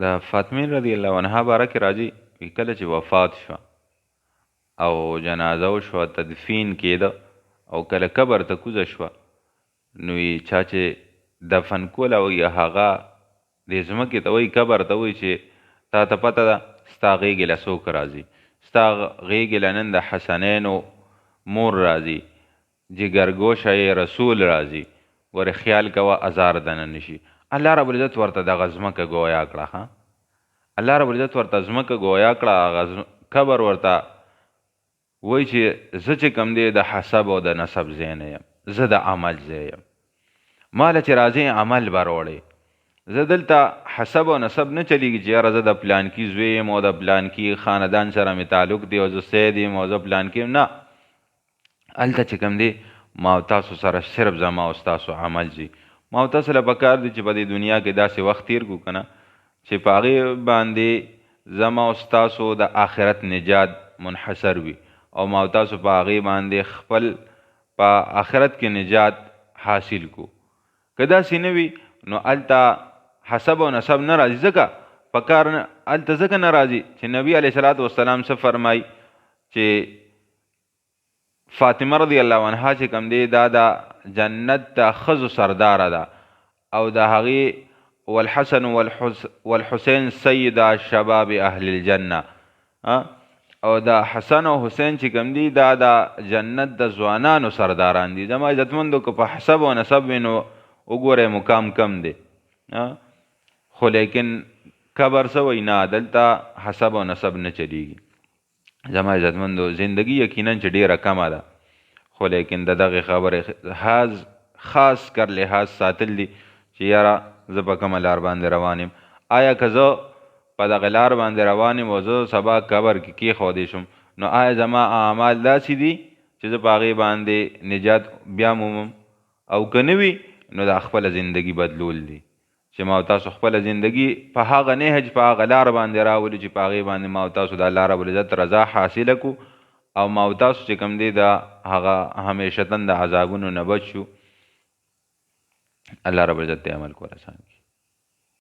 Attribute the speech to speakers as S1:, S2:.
S1: د فاطمه رضی الله عنها باره کې راځي کله چې وفات شوه او جنازه وشوه تدفین کېده او کله قبر ته کوزه شوه نو چا چې دفن کوله وایي هغه دې ځمکې ته وایي قبر ته وایي چې تا ته پته ده ستا غېږې له څوک راځي ستا غېږې له نن د حسنینو مور راځي جګرګوشه یې رسول راځي ورې خیال کوه ازار دنه نشي الله رب العزت ورته دغه ځمکه ګویا کړه ښه الله رب العزت ورته ځمکه ګویا کړه هغه قبر ورته وایي چې زه چې کوم دی د حسب او د نسب ځای نه یم زه د عمل ځای یم ماله چې راځې عمل به راوړې زه دلته حسب او نسب نه چلیږي چې یاره زه د پلانکي زوی یم او د پلانکي خاندان سره مې تعلق دی او زه سید یم او زه پلانکي یم نه هلته چې کوم دی ما او تاسو سره صرف زما او ستاسو عمل ځي ما او تاسو له پکار دی چې په دې دنیا کې داسې وخت تیر کړو که نه چې په هغې باندې زما او ستاسو د آخرت نجات منحصر وي او ما او تاسو په هغې باندې خپل په آخرت کې نجات حاصل کو که داسې نه وي نو هلته حسب او نسب نه راځي ځکه په کار هلته ځکه نه راځي چې نبي علیه صلات وسلام څه فرمایي چې فاطمه رضی الله عنها چې کوم دی دا د جنت د ښځو سرداره ده او د هغې والحسن والحسین سید شباب اهل الجنه او د حسن او حسین چې کوم دی دا د جنت د ځوانانو سرداران دي زما عزتمندو که په حسب او نسب وي نو وګورئ مقام کم دی خو لیکن قبر څه وایي نه دلته حسب او نسب نه چلیږي زما عزتمندو زندگی یقینا چې ډیره کمه ده خو لیکن د دغې خبرې خاص کر لحاظ ساتل دي چې یاره زه په کومه لار باندې روان یم آیا که زه په دغه لار باندې روان یم او زه سبا قبر کې کېښودی شم نو آیا زما اعمال داسې دي چې زه په هغې باندې نجات بیا مومم او که نه وي نو دا خپله زندگی بدلول دي چې ما او تاسو خپله زندگی په هغه نهج په هغه لار باندې راولو چې په هغې باندې ما او تاسو د الله رب العزت رضا حاصله کړو او ما او تاسو چې کوم دی د هغه همیشتن د عذابونو نه بچ شو الله رب العزت دې عمل کول اسان کړي